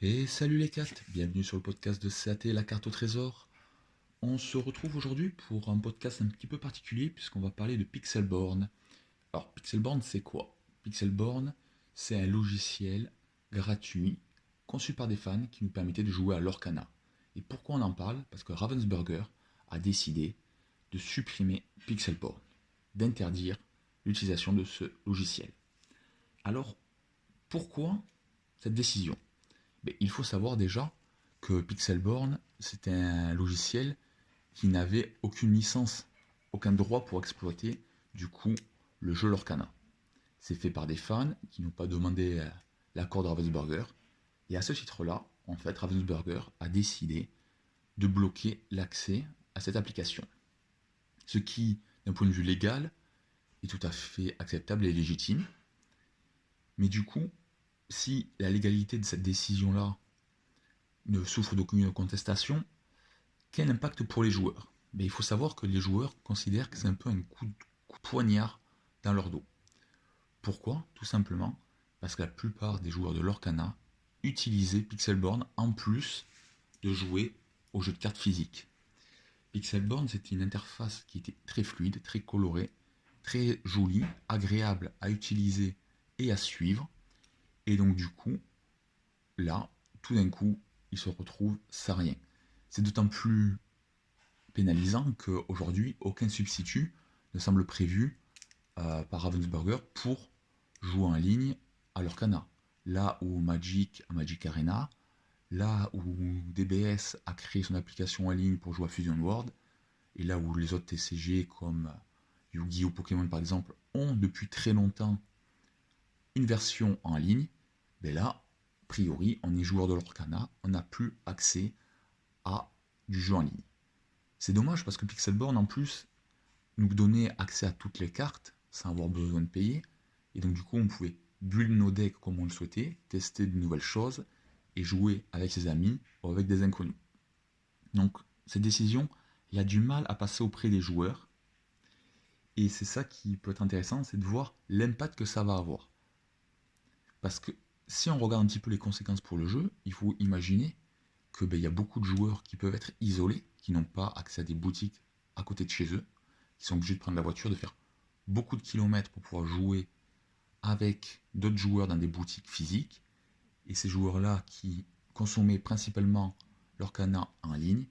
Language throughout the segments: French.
Et salut les cats, bienvenue sur le podcast de CAT, la carte au trésor. On se retrouve aujourd'hui pour un podcast un petit peu particulier puisqu'on va parler de Pixelborn. Alors Pixelborn c'est quoi? Pixelborn c'est un logiciel gratuit conçu par des fans qui nous permettait de jouer à Lorcana. Et pourquoi on en parle? Parce que Ravensburger a décidé de supprimer Pixelborn, d'interdire l'utilisation de ce logiciel. Alors pourquoi cette décision? Mais il faut savoir déjà que Pixelborn, c'était un logiciel qui n'avait aucune licence, aucun droit pour exploiter du coup le jeu Lorcana. C'est fait par des fans qui n'ont pas demandé l'accord de Ravensburger. Et à ce titre-là, en fait, Ravensburger a décidé de bloquer l'accès à cette application. Ce qui, d'un point de vue légal, est tout à fait acceptable et légitime. Mais du coup, si la légalité de cette décision-là ne souffre d'aucune contestation, quel impact pour les joueurs? Il faut savoir que les joueurs considèrent que c'est un peu un coup de poignard dans leur dos. Pourquoi? Tout simplement parce que la plupart des joueurs de Lorcana utilisaient Pixelborn en plus de jouer aux jeux de cartes physiques. Pixelborn, c'était une interface qui était très fluide, très colorée, très jolie, agréable à utiliser et à suivre. Et donc du coup, là, tout d'un coup, ils se retrouvent sans rien. C'est d'autant plus pénalisant qu'aujourd'hui, aucun substitut ne semble prévu par Ravensburger pour jouer en ligne à Lorcana. Là où Magic a Magic Arena, là où DBS a créé son application en ligne pour jouer à Fusion World, et là où les autres TCG comme Yu-Gi-Oh! Pokémon par exemple ont depuis très longtemps une version en ligne, là, a priori, on est joueur de l'Orcana, on n'a plus accès à du jeu en ligne. C'est dommage parce que Pixelborn en plus nous donnait accès à toutes les cartes sans avoir besoin de payer. Et donc du coup on pouvait build nos decks comme on le souhaitait, tester de nouvelles choses et jouer avec ses amis ou avec des inconnus. Donc cette décision, il y a du mal à passer auprès des joueurs. Et c'est ça qui peut être intéressant, c'est de voir l'impact que ça va avoir. Parce que si on regarde un petit peu les conséquences pour le jeu, il faut imaginer que y a beaucoup de joueurs qui peuvent être isolés, qui n'ont pas accès à des boutiques à côté de chez eux, qui sont obligés de prendre la voiture, de faire beaucoup de kilomètres pour pouvoir jouer avec d'autres joueurs dans des boutiques physiques. Et ces joueurs-là qui consommaient principalement leur cana en ligne,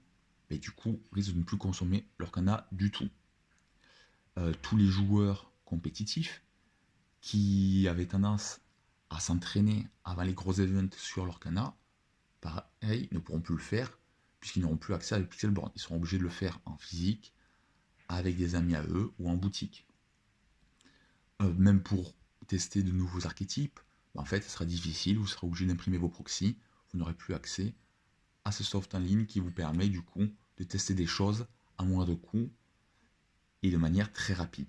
du coup risquent de ne plus consommer leur cana du tout. Tous les joueurs compétitifs qui avaient tendance à s'entraîner avant les gros events sur leur cana, pareil, ne pourront plus le faire puisqu'ils n'auront plus accès à Pixelborn. Ils seront obligés de le faire en physique, avec des amis à eux ou en boutique. Même pour tester de nouveaux archétypes, en fait, ce sera difficile, vous serez obligé d'imprimer vos proxys, vous n'aurez plus accès à ce soft en ligne qui vous permet du coup de tester des choses à moindre coût et de manière très rapide.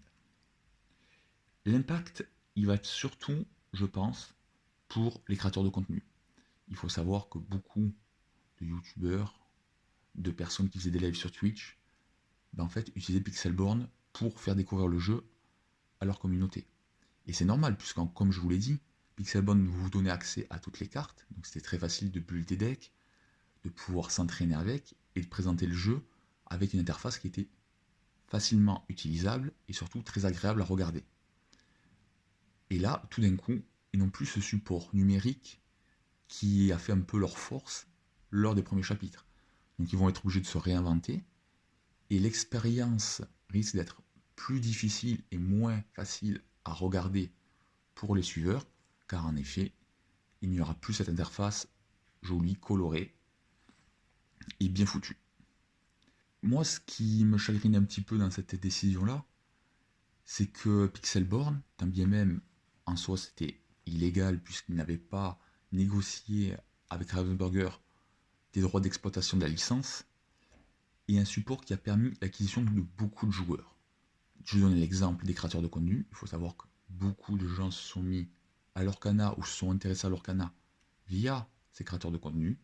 L'impact, il va être surtout, je pense, pour les créateurs de contenu. Il faut savoir que beaucoup de youtubeurs, de personnes qui faisaient des lives sur Twitch, en fait, utilisaient Pixelborn pour faire découvrir le jeu à leur communauté. Et c'est normal, puisque comme je vous l'ai dit, Pixelborn vous donnait accès à toutes les cartes, donc c'était très facile de build des decks, de pouvoir s'entraîner avec, et de présenter le jeu avec une interface qui était facilement utilisable et surtout très agréable à regarder. Et là, tout d'un coup, ils n'ont plus ce support numérique qui a fait un peu leur force lors des premiers chapitres. Donc ils vont être obligés de se réinventer, et l'expérience risque d'être plus difficile et moins facile à regarder pour les suiveurs, car en effet, il n'y aura plus cette interface jolie, colorée et bien foutue. Moi, ce qui me chagrine un petit peu dans cette décision-là, c'est que Pixelborn, tant bien même en soi c'était illégal puisqu'il n'avait pas négocié avec Ravensburger des droits d'exploitation de la licence, et un support qui a permis l'acquisition de beaucoup de joueurs. Je donne l'exemple des créateurs de contenu. Il faut savoir que beaucoup de gens se sont mis à Lorcana ou se sont intéressés à Lorcana via ces créateurs de contenu.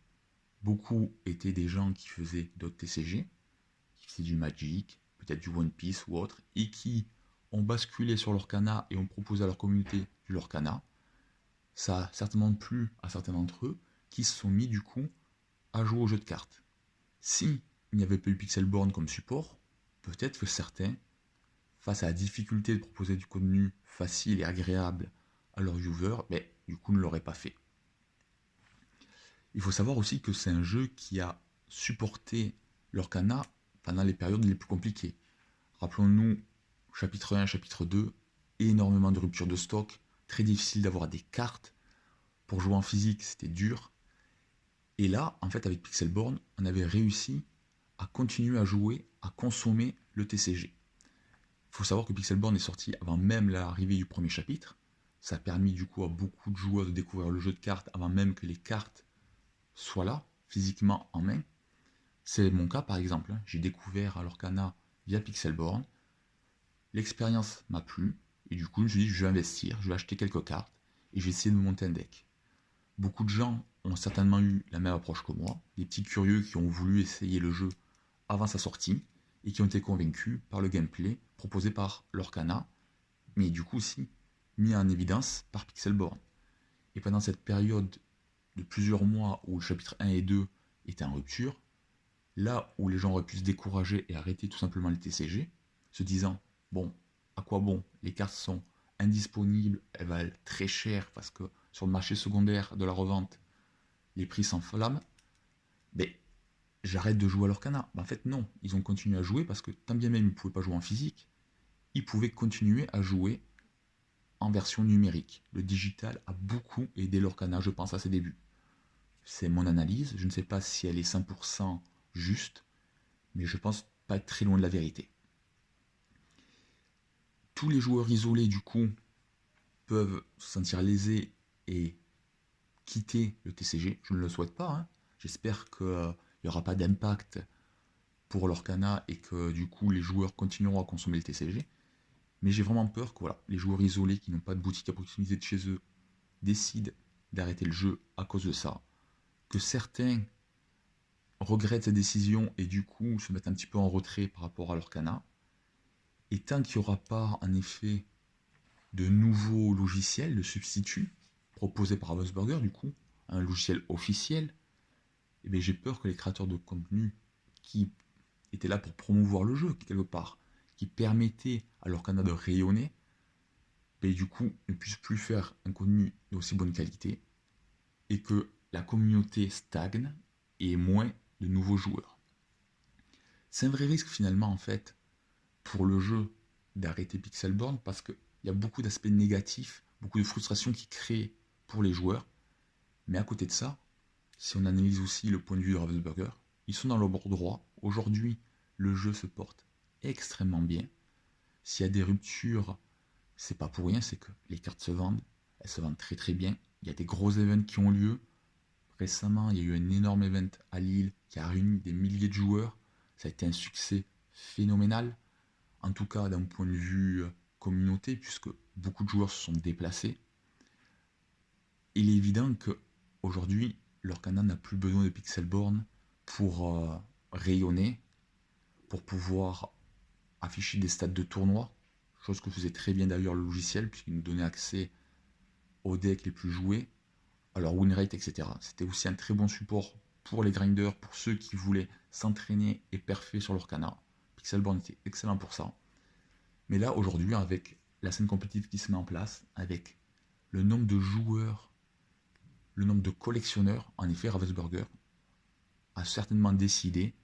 Beaucoup étaient des gens qui faisaient d'autres TCG, qui faisaient du Magic, peut-être du One Piece ou autre, et qui ont basculé sur Lorcana et ont proposé à leur communauté du Lorcana. Ça a certainement plu à certains d'entre eux, qui se sont mis du coup à jouer aux jeux de cartes. Si il n'y avait pas eu Pixelborn comme support, peut-être que certains, face à la difficulté de proposer du contenu facile et agréable à leurs viewers, du coup ne l'auraient pas fait. Il faut savoir aussi que c'est un jeu qui a supporté Lorcana pendant les périodes les plus compliquées. Rappelons-nous, chapitre 1, chapitre 2, énormément de ruptures de stock, très difficile d'avoir des cartes. Pour jouer en physique, c'était dur. Et là, en fait, avec Pixelborn, on avait réussi à continuer à jouer, à consommer le TCG. Il faut savoir que Pixelborn est sorti avant même l'arrivée du premier chapitre. Ça a permis du coup à beaucoup de joueurs de découvrir le jeu de cartes avant même que les cartes soient là, physiquement en main. C'est mon cas par exemple. J'ai découvert Lorcana via Pixelborn. L'expérience m'a plu. Et du coup, je me suis dit, je vais investir, je vais acheter quelques cartes et je vais essayer de me monter un deck. Beaucoup de gens ont certainement eu la même approche que moi. Des petits curieux qui ont voulu essayer le jeu avant sa sortie et qui ont été convaincus par le gameplay proposé par Lorcana, mais du coup aussi mis en évidence par Pixelborn. Et pendant cette période de plusieurs mois où le chapitre 1 et 2 étaient en rupture, là où les gens auraient pu se décourager et arrêter tout simplement les TCG, se disant, bon, à quoi bon, les cartes sont indisponibles, elles valent très cher parce que sur le marché secondaire de la revente, les prix s'enflamment, j'arrête de jouer à Lorcana. En fait, non, ils ont continué à jouer parce que tant bien même ils ne pouvaient pas jouer en physique, ils pouvaient continuer à jouer en version numérique. Le digital a beaucoup aidé Lorcana, je pense, à ses débuts. C'est mon analyse, je ne sais pas si elle est 100% juste, mais je pense pas être très loin de la vérité. Tous les joueurs isolés, du coup, peuvent se sentir lésés et quitter le TCG. Je ne le souhaite pas. J'espère qu'il n'y aura pas d'impact pour Lorcana et que du coup les joueurs continueront à consommer le TCG. Mais j'ai vraiment peur que les joueurs isolés qui n'ont pas de boutique à proximité de chez eux décident d'arrêter le jeu à cause de ça. Que certains regrettent cette décision et du coup se mettent un petit peu en retrait par rapport à Lorcana. Et tant qu'il n'y aura pas en effet de nouveaux logiciels, de substituts proposés par Ravensburger, du coup, un logiciel officiel, j'ai peur que les créateurs de contenu qui étaient là pour promouvoir le jeu, quelque part, qui permettaient à Lorcana de rayonner, du coup, ne puissent plus faire un contenu d'aussi bonne qualité, et que la communauté stagne et moins de nouveaux joueurs. C'est un vrai risque finalement, en fait, pour le jeu d'arrêter Pixelborn, parce qu'il y a beaucoup d'aspects négatifs, beaucoup de frustration qui créent pour les joueurs, mais à côté de ça, si on analyse aussi le point de vue de Ravensburger, ils sont dans leur droit. Aujourd'hui, le jeu se porte extrêmement bien. S'il y a des ruptures, c'est pas pour rien, c'est que les cartes se vendent. Elles se vendent très très bien. Il y a des gros événements qui ont lieu. Récemment, il y a eu un énorme event à Lille qui a réuni des milliers de joueurs. Ça a été un succès phénoménal. En tout cas, d'un point de vue communauté, puisque beaucoup de joueurs se sont déplacés. Il est évident qu'aujourd'hui, Lorcana n'a plus besoin de Pixelborn pour rayonner, pour pouvoir afficher des stats de tournoi, chose que faisait très bien d'ailleurs le logiciel, puisqu'il nous donnait accès aux decks les plus joués, à leur win rate, etc. C'était aussi un très bon support pour les grinders, pour ceux qui voulaient s'entraîner et perfer sur Lorcana. Pixelborn était excellent pour ça. Mais là, aujourd'hui, avec la scène compétitive qui se met en place, avec le nombre de joueurs, le nombre de collectionneurs, en effet, Ravensburger a certainement décidé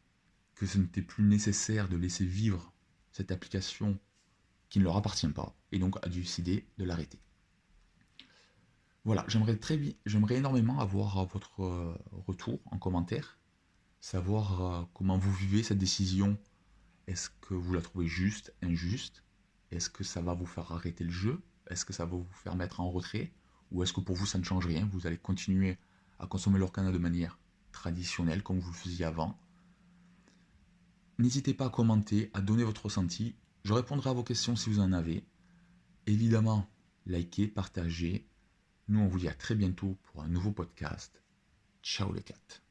que ce n'était plus nécessaire de laisser vivre cette application qui ne leur appartient pas, et donc a décidé de l'arrêter. Voilà, j'aimerais énormément avoir votre retour en commentaire, savoir comment vous vivez cette décision. Est-ce que vous la trouvez juste, injuste? Est-ce que ça va vous faire arrêter le jeu? Est-ce que ça va vous faire mettre en retrait? Ou est-ce que pour vous ça ne change rien? Vous allez continuer à consommer Lorcana de manière traditionnelle comme vous le faisiez avant? N'hésitez pas à commenter, à donner votre ressenti. Je répondrai à vos questions si vous en avez. Évidemment, likez, partagez. Nous, on vous dit à très bientôt pour un nouveau podcast. Ciao les cats.